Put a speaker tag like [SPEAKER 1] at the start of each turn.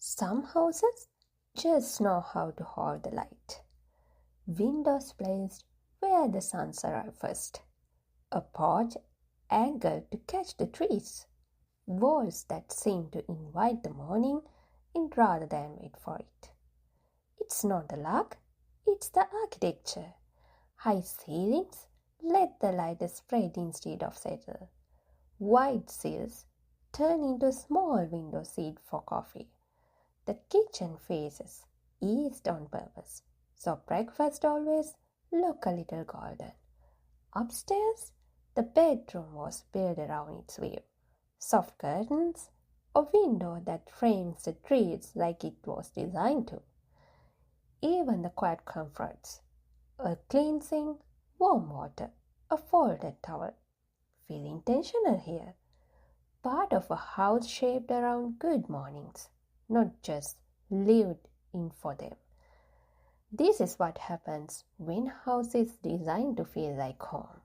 [SPEAKER 1] Some houses just know how to hold the light. Windows placed where the suns arrive first. A porch angled to catch the trees. Walls that seem to invite the morning in rather than wait for it. It's not the luck, it's the architecture. High ceilings let the light spread instead of settle. Wide sills turn into a small window seat for coffee. The kitchen faces east on purpose, so breakfast always look a little golden. Upstairs, the bedroom was built around its view. Soft curtains, a window that frames the trees like it was designed to. Even the quiet comforts, a clean sink, warm water, a folded towel, feel intentional here. Part of a house shaped around good mornings, not just lived in for them. This is what happens when house is designed to feel like home.